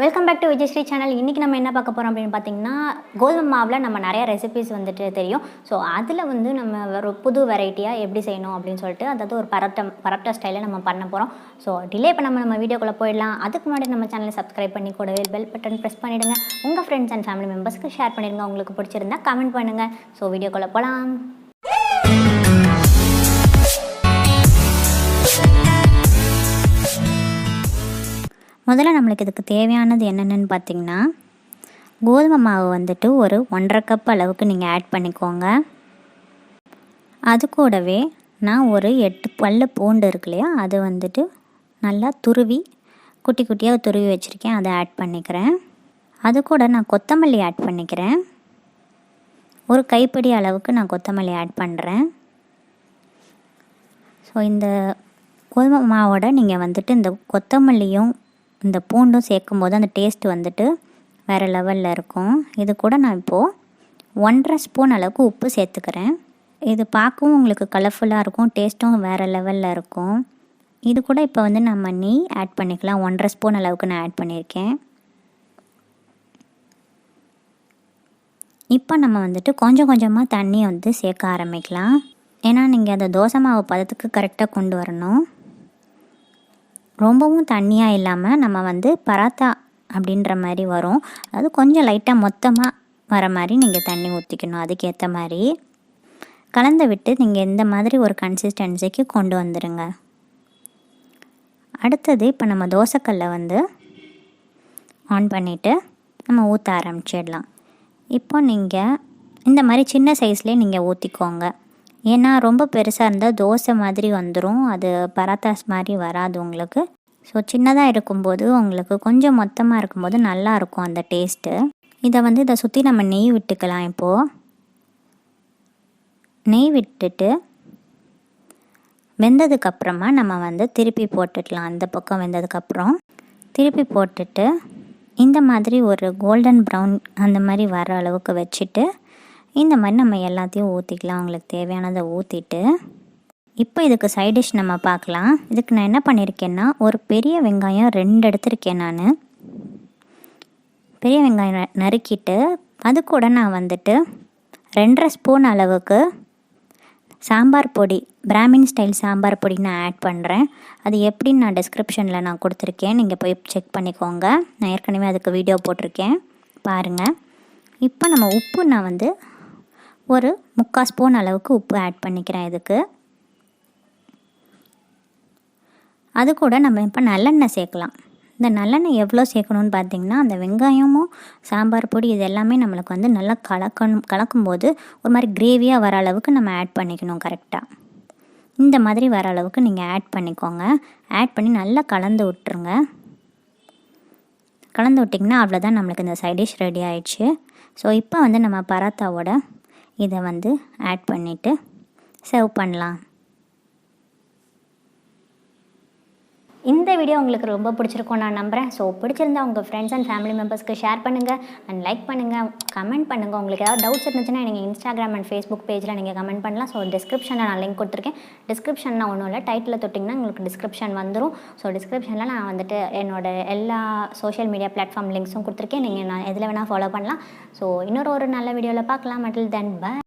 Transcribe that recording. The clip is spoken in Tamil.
வெல்கம் பேக் டு 𝐻்ஸ்ரீ சேனல். இன்றைக்கி நம்ம என்ன பார்க்க போகிறோம் அப்படின்னு பார்த்தீங்கன்னா, கோதுமை மாவில் நம்ம நிறைய ரெசிபிஸ் வந்துட்டு தெரியும். ஸோ அதில் வந்து நம்ம ஒரு புது வெரைட்டியாக எப்படி செய்யணும் அப்படின்னு சொல்லிட்டு, அதாவது ஒரு பரோட்டா ஸ்டைலில் நம்ம பண்ண போகிறோம். ஸோ டிலே பண்ணாமல் நம்ம வீடியோக்குள்ளே போயிடலாம். அதுக்கு முன்னாடி நம்ம சேனலை சப்ஸ்கிரைப் பண்ணி கூடவே பெல் பட்டன் ப்ரெஸ் பண்ணிவிடுங்க. உங்கள் ஃப்ரெண்ட்ஸ் அண்ட் ஃபேமிலி மெம்பர்ஸ்க்கு ஷேர் பண்ணிடுங்க. உங்களுக்கு பிடிச்சிருந்தா கமெண்ட் பண்ணுங்கள். ஸோ வீடியோக்குள்ளே போகலாம். முதல்ல நம்மளுக்கு இதுக்கு தேவையானது என்னென்னு பார்த்திங்கன்னா, கோதுமை மாவு வந்துட்டு ஒரு 1.5 கப் அளவுக்கு நீங்கள் ஆட் பண்ணிக்கோங்க. அது கூடவே நான் ஒரு 8 பல்லு பூண்டு இருக்கு இல்லையா, அது வந்துட்டு நல்லா துருவி குட்டி குட்டியாக துருவி வச்சுருக்கேன், அதை ஆட் பண்ணிக்கிறேன். அது கூட நான் கொத்தமல்லி ஆட் பண்ணிக்கிறேன். ஒரு கைப்பிடி அளவுக்கு நான் கொத்தமல்லி ஆட் பண்ணுறேன். ஸோ இந்த கோதுமை மாவோட நீங்கள் வந்துட்டு இந்த கொத்தமல்லியும் இந்த பூண்டும் சேர்க்கும் போது அந்த டேஸ்ட் வந்துட்டு வேறு லெவலில் இருக்கும். இது கூட நான் இப்போது 1.5 ஸ்பூன் அளவுக்கு உப்பு சேர்த்துக்கிறேன். இது பார்க்கவும் உங்களுக்கு கலர்ஃபுல்லாக இருக்கும், டேஸ்ட்டும் வேறு லெவலில் இருக்கும். இது கூட இப்போ வந்து நம்ம நெய் ஆட் பண்ணிக்கலாம். 1.5 ஸ்பூன் அளவுக்கு நான் ஆட் பண்ணியிருக்கேன். இப்போ நம்ம வந்துட்டு கொஞ்சம் கொஞ்சமாக தண்ணியை வந்து சேர்க்க ஆரம்பிக்கலாம். ஏன்னா நீங்கள் அந்த தோசை மாவு பதத்துக்கு கரெக்டாக கொண்டு வரணும். ரொம்பவும் தண்ணியாக இல்லாமல் நம்ம வந்து பராத்தா அப்படின்ற மாதிரி வரும், அது கொஞ்சம் லைட்டாக மொத்தமாக வர மாதிரி நீங்கள் தண்ணி ஊற்றிக்கணும். அதுக்கேற்ற மாதிரி கலந்து விட்டு நீங்கள் இந்த மாதிரி ஒரு கன்சிஸ்டன்சிக்கு கொண்டு வந்துடுங்க. அடுத்தது இப்போ நம்ம தோசைக்கல்லை வந்து ஆன் பண்ணிவிட்டு நம்ம ஊற்ற ஆரம்பிச்சிடலாம். இப்போ நீங்கள் இந்த மாதிரி சின்ன சைஸ்லேயே நீங்கள் ஊற்றிக்கோங்க. ஏன்னா ரொம்ப பெருசாக இருந்தால் தோசை மாதிரி வந்துடும், அது பராத்தாஸ் மாதிரி வராது உங்களுக்கு. ஸோ சின்னதாக இருக்கும்போது உங்களுக்கு கொஞ்சம் மொத்தமாக இருக்கும்போது நல்லாயிருக்கும் அந்த டேஸ்ட்டு. இதை சுற்றி நம்ம நெய் விட்டுக்கலாம். இப்போது நெய் விட்டுட்டு வெந்ததுக்கப்புறமா நம்ம வந்து திருப்பி போட்டுடலாம். அந்த பக்கம் வெந்ததுக்கப்புறம் திருப்பி போட்டுட்டு இந்த மாதிரி ஒரு கோல்டன் ப்ரௌன் அந்த மாதிரி வர அளவுக்கு வச்சுட்டு இந்த மாதிரி நம்ம எல்லாத்தையும் ஊற்றிக்கலாம். உங்களுக்கு தேவையானதை ஊற்றிட்டு இப்போ இதுக்கு சைட் டிஷ் நம்ம பார்க்கலாம். இதுக்கு நான் என்ன பண்ணியிருக்கேன்னா, ஒரு பெரிய வெங்காயம் 2 எடுத்திருக்கேன். நான் பெரிய வெங்காயம் நறுக்கிட்டு அது கூட நான் வந்துட்டு 2.5 ஸ்பூன் அளவுக்கு சாம்பார் பொடி, பிராமின் ஸ்டைல் சாம்பார் பொடி நான் ஆட் பண்ணுறேன். அது எப்படின்னு நான் டிஸ்கிரிப்ஷனில் நான் கொடுத்துருக்கேன், நீங்கள் போய் செக் பண்ணிக்கோங்க. நான் ஏற்கனவே அதுக்கு வீடியோ போட்டிருக்கேன், பாருங்கள். இப்போ நம்ம உப்பு நான் வந்து ஒரு 3/4 ஸ்பூன் அளவுக்கு உப்பு ஆட் பண்ணிக்கிறேன் இதுக்கு. அது கூட நம்ம இப்போ நல்லெண்ணெய் சேர்க்கலாம். இந்த நல்லெண்ணெய் எவ்வளோ சேர்க்கணுன்னு பார்த்திங்கன்னா, அந்த வெங்காயமும் சாம்பார் பொடி இது எல்லாமே நம்மளுக்கு வந்து நல்லா கலக்கும்போது ஒரு மாதிரி கிரேவியாக வர அளவுக்கு நம்ம ஆட் பண்ணிக்கணும். கரெக்டாக இந்த மாதிரி வர அளவுக்கு நீங்கள் ஆட் பண்ணிக்கோங்க. ஆட் பண்ணி நல்லா கலந்து விட்டுருங்க. கலந்து விட்டிங்கன்னா அவ்வளோதான், நம்மளுக்கு இந்த சைட் டிஷ் ரெடி ஆயிடுச்சு. ஸோ இப்போ வந்து நம்ம பராத்தாவோட இதை வந்து ஆட் பண்ணிவிட்டு சர்வ் பண்ணலாம். இந்த வீடியோ உங்களுக்கு ரொம்ப பிடிச்சிருக்கும் நான் நம்புகிறேன். ஸோ பிடிச்சிருந்தா உங்கள் ஃப்ரெண்ட்ஸ் அண்ட் ஃபேமிலி மெம்பர்ஸ்க்கு ஷேர் பண்ணுங்கள் அண்ட் லைக் பண்ணுங்கள், கமெண்ட் பண்ணுங்கள். உங்களுக்கு ஏதாவது டவுட்ஸ் இருந்துச்சுன்னா நீங்கள் இன்ஸ்டாகிராம் அண்ட் ஃபேஸ்புக் பேஜில் நீங்கள் கமெண்ட் பண்ணலாம். ஸோ டிஸ்கிரிப்ஷனில் நான் லிங்க் கொடுத்துருக்கேன். டிஸ்கிரிப்ஷனில் ஒன்றும் இல்லை, டைட்டில் தொட்டிங்கன்னா உங்களுக்கு டிஸ்கிரிப்ஷன் வந்துடும். ஸோ டிஸ்கிரிப்ஷனில் நான் வந்துட்டு என்னோடய எல்லா சோஷியல் மீடியா பிளாட்ஃபார்ம் லிங்க்ஸும் கொடுத்துருக்கேன். நீங்கள் நான் எதில் வேணால் ஃபாலோ பண்ணலாம். ஸோ இன்னொரு நல்ல வீடியோவில் பார்க்கலாம். until then bye.